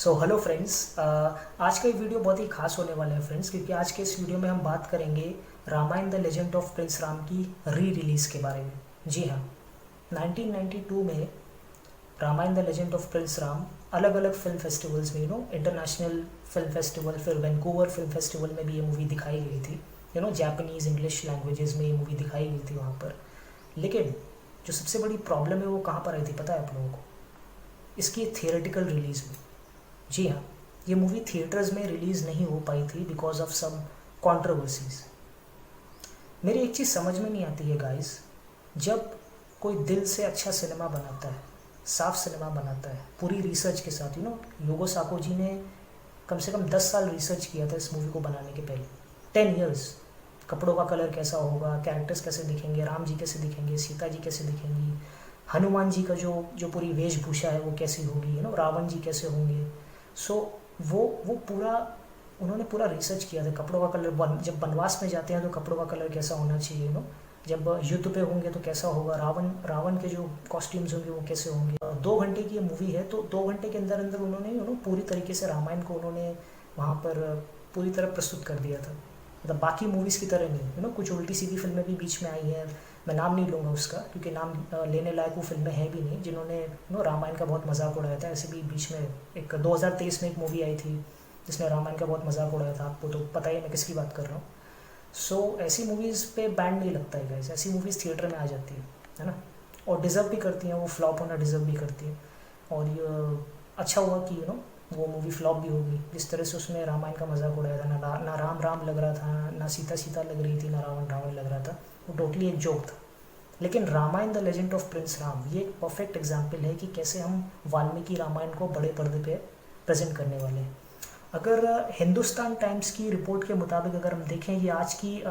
So hello friends, आज का ये वीडियो बहुत ही खास होने वाला है फ्रेंड्स, क्योंकि आज के इस वीडियो में हम बात करेंगे Ramayana the legend of prince Ram की री रिलीज़ के बारे में। जी हाँ, 1992 में Ramayana the legend of prince Ram अलग अलग फिल्म फेस्टिवल्स में इंटरनेशनल फिल्म फेस्टिवल, फिर वैंकूवर फिल्म फेस्टिवल में भी ये मूवी दिखाई गई थी। जापानीज़ इंग्लिश लैंग्वेजेस में ये मूवी दिखाई गई थी वहाँ पर। लेकिन जो सबसे बड़ी प्रॉब्लम है वो कहाँ पर आई थी पता है आप लोगों को? इसकी थिएरेटिकल रिलीज़ में। जी हाँ, ये मूवी थिएटर्स में रिलीज़ नहीं हो पाई थी बिकॉज ऑफ सम कंट्रोवर्सीज। मेरी एक चीज़ समझ में नहीं आती है गाइस, जब कोई दिल से अच्छा सिनेमा बनाता है, साफ सिनेमा बनाता है पूरी रिसर्च के साथ, योगो साको जी ने कम से कम 10 साल रिसर्च किया था इस मूवी को बनाने के पहले, 10 इयर्स। कपड़ों का कलर कैसा होगा, कैरेक्टर्स कैसे दिखेंगे, राम जी कैसे दिखेंगे, सीता जी कैसे दिखेंगी, हनुमान जी का जो जो पूरी वेशभूषा है वो कैसी होगी, रावण जी कैसे होंगे। सो वो पूरा उन्होंने पूरा रिसर्च किया था। कपड़ों का कलर, जब वनवास में जाते हैं तो कपड़ों का कलर कैसा होना चाहिए, जब युद्ध पे होंगे तो कैसा होगा, रावण के जो कॉस्ट्यूम्स होंगे वो कैसे होंगे। 2 घंटे की ये मूवी है, तो 2 घंटे के अंदर अंदर उन्होंने पूरी तरीके से रामायण को उन्होंने वहाँ पर पूरी तरह प्रस्तुत कर दिया था। मतलब बाकी मूवीज़ की तरह नहीं, कुछ उल्टी सीधी फिल्में भी बीच में आई हैं। मैं नाम नहीं लूँगा उसका, क्योंकि नाम लेने लायक वो फिल्में हैं भी नहीं, जिन्होंने रामायण का बहुत मजाक उड़ाया था। ऐसे भी बीच में एक 2023 में एक मूवी आई थी जिसने रामायण का बहुत मजाक उड़ाया था। आपको तो पता ही है मैं किसकी बात कर रहा हूँ। सो ऐसी मूवीज़ पे बैंड नहीं लगता है गाइस, ऐसी मूवीज़ थिएटर में आ जाती है ना, और डिज़र्व भी करती हैं, वो फ्लॉप होना डिज़र्व भी करती है। और ये अच्छा हुआ कि वो मूवी फ्लॉप भी होगी। जिस तरह से उसमें रामायण का मजाक उड़ाया था, ना राम राम लग रहा था, ना सीता सीता लग रही थी, ना रावण रावण लग रहा था, वो टोटली एक जोक था। लेकिन Ramayana the legend of prince Ram ये एक परफेक्ट एग्जाम्पल है कि कैसे हम वाल्मीकि रामायण को बड़े पर्दे पे प्रेजेंट करने वाले हैं। अगर हिंदुस्तान टाइम्स की रिपोर्ट के मुताबिक अगर हम देखें, ये आज की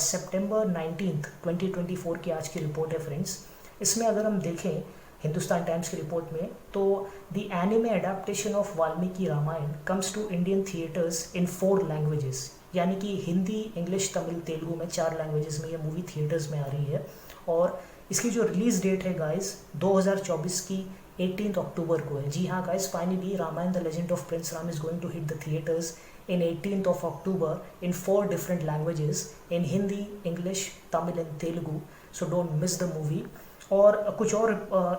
सितंबर 19 2024 की आज की रिपोर्ट है फ्रेंड्स। इसमें अगर हम देखें हिंदुस्तान टाइम्स की रिपोर्ट में, तो the anime adaptation of Valmiki Ramayana comes to Indian theatres in 4 languages, यानी कि हिंदी, इंग्लिश, तमिल, तेलुगु में 4 लैंग्वेजेस में ये मूवी थिएटर्स में आ रही है। और इसकी जो रिलीज़ डेट है गाइस 2024 की 18 अक्टूबर को है। जी हाँ guys, finally Ramayana the legend of prince Ram is going to hit the theatres in 18th of October in 4 different languages, in Hindi, English, Tamil and Telugu. So don't miss the movie. और कुछ और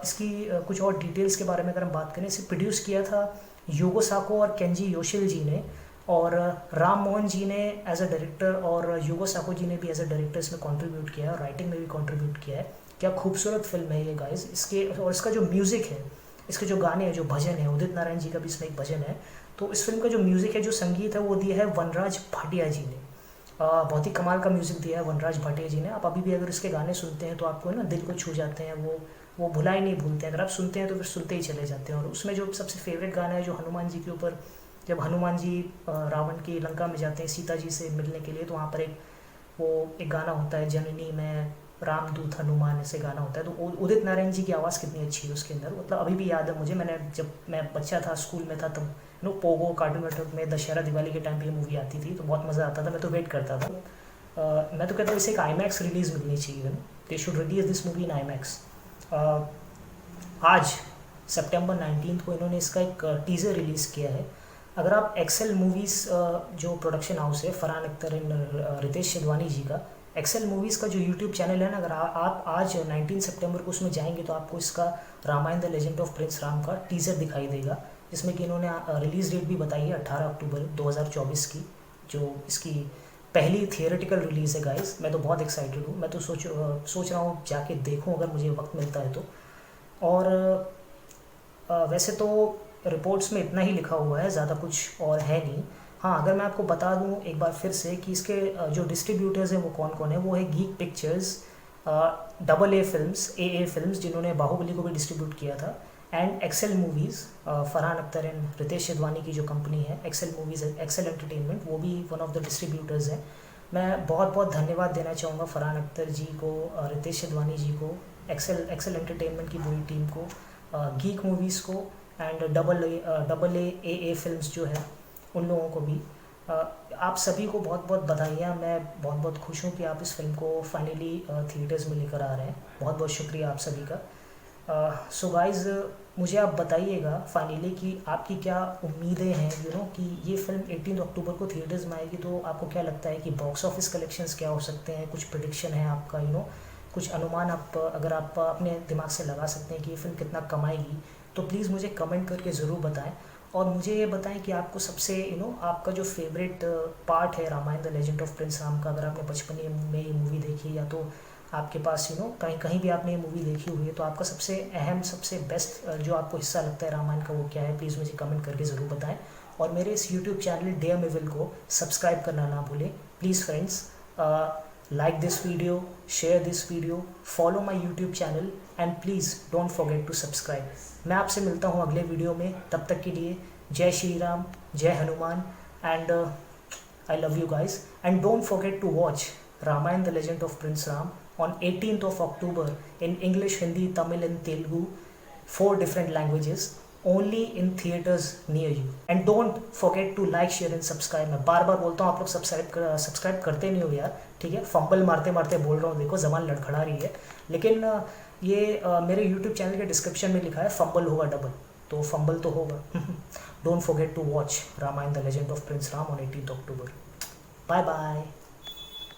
इसकी कुछ और डिटेल्स के बारे में अगर हम बात करें, इसे प्रोड्यूस किया था योगो साको और केंजी योशिल जी ने, और राम मोहन जी ने एज अ डायरेक्टर और युगो साको जी ने भी एज अ डायरेक्टर इसमें कंट्रीब्यूट किया है, राइटिंग में भी कंट्रीब्यूट किया है। क्या खूबसूरत फिल्म है ये गाइस। इसके और इसका जो म्यूज़िक है, इसके जो गाने हैं, जो भजन है, उदित नारायण जी का भी इसमें एक भजन है। तो इस फिल्म का जो म्यूज़िक है, जो संगीत है, वो दिया है वनराज भाटिया जी ने। बहुत ही कमाल का म्यूज़िक दिया है वनराज भाटिया जी ने। आप अभी भी अगर इसके गाने सुनते हैं तो आपको ना दिल को छू जाते हैं, वो भुला ही नहीं भूलते हैं। अगर आप सुनते हैं तो फिर सुनते ही चले जाते हैं। और उसमें जो सबसे फेवरेट गाना है, जो हनुमान जी के ऊपर, जब हनुमान जी रावण की लंका में जाते हैं सीता जी से मिलने के लिए, तो वहाँ पर एक गाना होता है, जननी में रामदूत हनुमान, ऐसे गाना होता है। तो उदित नारायण जी की आवाज़ कितनी अच्छी है उसके अंदर, मतलब अभी भी याद है मुझे। मैंने जब मैं बच्चा था, स्कूल में था, तब पोगो कार्टून नेटवर्क में दशहरा दिवाली के टाइम पे ये मूवी आती थी, तो बहुत मज़ा आता था। मैं तो वेट करता था। मैं तो कहता हूँ इसे एक IMAX रिलीज़ मिलनी चाहिए। They should release this movie in IMAX। आज सितंबर 19 को इन्होंने इसका एक टीज़र रिलीज़ किया है। अगर आप एक्सेल मूवीज़, जो प्रोडक्शन हाउस है फरहान अख्तर एंड रितेश सिधवानी जी का, एक्सेल मूवीज़ का जो यूट्यूब चैनल है ना, अगर आप आज 19 सितंबर को उसमें जाएंगे तो आपको इसका Ramayana the legend of prince Ram का टीज़र दिखाई देगा, जिसमें कि इन्होंने रिलीज़ डेट भी बताई है 18 अक्टूबर 2024 की, जो इसकी पहली थिएरेटिकल रिलीज़ है गाइस। मैं तो बहुत एक्साइटेड हूँ। मैं तो सोच रहा हूँ जाके देखूँ अगर मुझे वक्त मिलता है तो। और वैसे तो रिपोर्ट्स में इतना ही लिखा हुआ है, ज़्यादा कुछ और है नहीं। हाँ, अगर मैं आपको बता दूँ एक बार फिर से कि इसके जो डिस्ट्रीब्यूटर्स हैं वो कौन कौन है, वो है गीक पिक्चर्स, AA फिल्म्स जिन्होंने बाहुबली को भी डिस्ट्रीब्यूट किया था, and Excel movies, Farhan Akhtar and Ritesh Sidhwani की जो कंपनी है एक्सेल मूवीज़, एक्सेल एंटरटेनमेंट, वो भी वन ऑफ द डिस्ट्रीब्यूटर्स हैं। मैं बहुत बहुत धन्यवाद देना चाहूँगा फरहान अख्तर जी को, रितेश सिधवानी जी को, एक्सेल एंटरटेनमेंट की पूरी टीम को, गीक मूवीज़ को, एंड AA फिल्म्स जो है उन लोगों को भी। आप सभी को बहुत बहुत बधाइयाँ। मैं बहुत बहुत खुश हूँ कि आप इस फिल्म को फाइनली थिएटर्स में लेकर आ रहे हैं। बहुत बहुत शुक्रिया आप सभी का। सो गाइज़, मुझे आप बताइएगा फाइनली कि आपकी क्या उम्मीदें हैं कि ये फिल्म 18 अक्टूबर को थिएटर्स में आएगी, तो आपको क्या लगता है कि बॉक्स ऑफिस कलेक्शंस क्या हो सकते हैं, कुछ प्रिडिक्शन है आपका, कुछ अनुमान आप अगर आप अपने दिमाग से लगा सकते हैं कि ये फिल्म कितना कमाएगी, तो प्लीज़ मुझे कमेंट करके ज़रूर बताएं। और मुझे ये बताएं कि आपको सबसे आपका जो फेवरेट पार्ट है Ramayana the legend of prince Ram का, अगर आपने बचपन में ये मूवी देखी या तो आपके पास कहीं कहीं भी आपने ये मूवी देखी हुई है, तो आपका सबसे अहम सबसे बेस्ट जो आपको हिस्सा लगता है रामायण का वो क्या है, प्लीज़ मुझे कमेंट करके ज़रूर बताएं। और मेरे इस यूट्यूब चैनल डेयर मेविल को सब्सक्राइब करना ना भूलें please friends. like this video, share this video, follow my YouTube channel and please don't forget to subscribe। मैं आपसे मिलता हूँ अगले वीडियो में, तब तक के लिए जय श्री राम, जय Hanuman and I love you guys and don't forget to watch Ramayana the Legend of Prince Ram on 18th of October in English, Hindi, Tamil and Telugu, 4 different languages only in theaters near you and don't forget to like, share and subscribe। मैं बार बार बोलता हूँ, आप लोग subscribe करते नहीं हो यार, ठीक है। फंबल मारते मारते बोल रहा हूँ, देखो ज़बान लड़खड़ा रही है, लेकिन ये मेरे YouTube चैनल के डिस्क्रिप्शन में लिखा है फंबल होगा डबल, तो फंबल तो होगा। Don't forget to watch Ramayana the legend of prince Ram on 18th October। Bye bye.